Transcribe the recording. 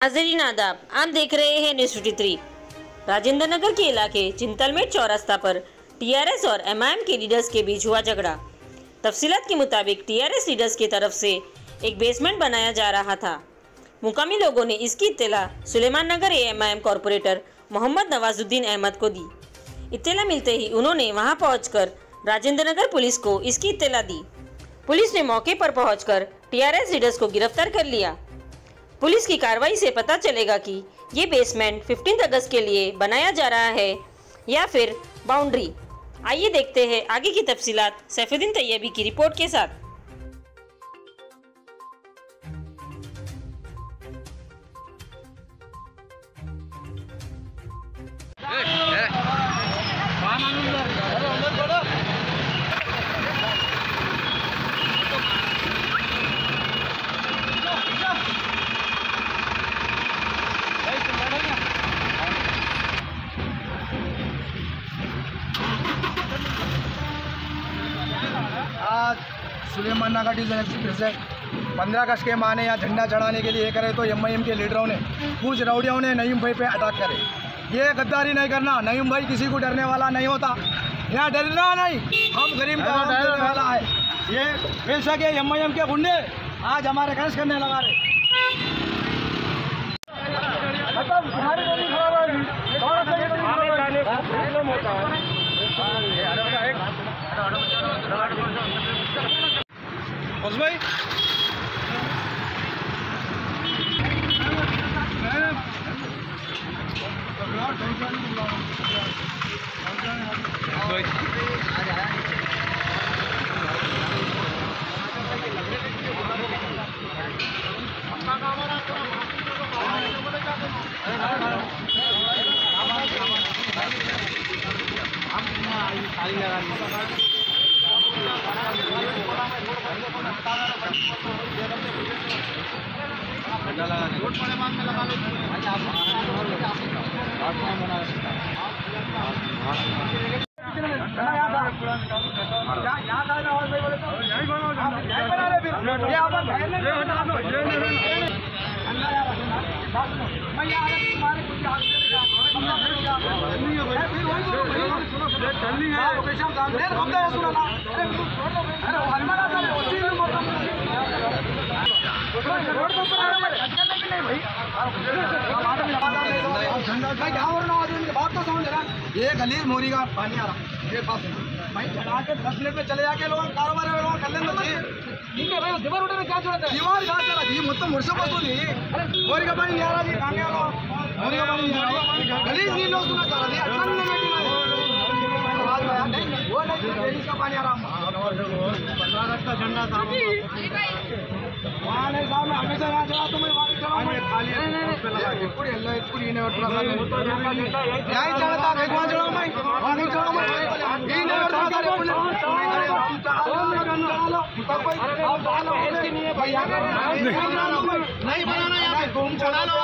नाज़रीन आदाब, आप देख रहे हैं न्यूज़ 53। राजेंद्र नगर के इलाके चिंतलमेट चौरास्ता पर टीआरएस और एमआईएम के लीडर्स के बीच हुआ झगड़ा। तफसीलात के मुताबिक टीआरएस लीडर्स की तरफ से एक बेसमेंट बनाया जा रहा था। मुकामी लोगों ने इसकी इत्तला सुलेमान नगर एमआईएम कॉरपोरेटर मोहम्मद नवाजुद्दीन अहमद को दी। इत्तला मिलते ही उन्होंने वहां पहुंचकर राजेंद्र नगर पुलिस को इसकी इत्तला दी। पुलिस ने मौके पर पहुंचकर टीआरएस लीडर्स को गिरफ्तार कर लिया। पुलिस की कार्रवाई से पता चलेगा कि ये बेसमेंट 15 अगस्त के लिए बनाया जा रहा है या फिर बाउंड्री। आइए देखते हैं आगे की तफसीलात सैफुद्दीन तैयबी की रिपोर्ट के साथ। आज सुलेमान नगर डिवीजन एक्सप्रेस 15 अगस्त के माने यहाँ झंडा चढ़ाने के लिए करे तो एमआईएम के लीडरों ने कुछ रउडियों ने नईम भाई पे अटैक करे। ये गद्दारी नहीं करना, नईम भाई किसी को डरने वाला नहीं होता, यहाँ डरना नहीं, हम गरीब का डरने वाला है। ये पैसा के एमआईएम के गुंडे आज हमारे खर्च करने लगा रहे। भाई ये गली मोरी का पानी आ रहा ये पास भाई चढ़ा के 10 मिनट में चले जाके लोग कारोबार में लोग कर लेंगे। ठीक है भाई, दीवार उठने में क्या जरूरत है? दीवार कहाँ चला जी, मतलब वर्षों पासून मोरी का पानी नहीं आ रहा जी, कहाँ गया मोरी का पानी नहीं आ रहा, गली नहीं लोग सुना चाह रहा है वो नहीं का पानी आ रहा। 15 अगस्त का झंडा था वहाँ नहीं साहब, मैं हमेशा यहाँ चला तो मैं वहाँ चला खाली पूरी यही चढ़ता वहाँ चढ़ाऊँ मैं वहाँ नहीं चढ़ाऊँ मैं नहीं बनाना यहाँ पे घूम चढ़ा लो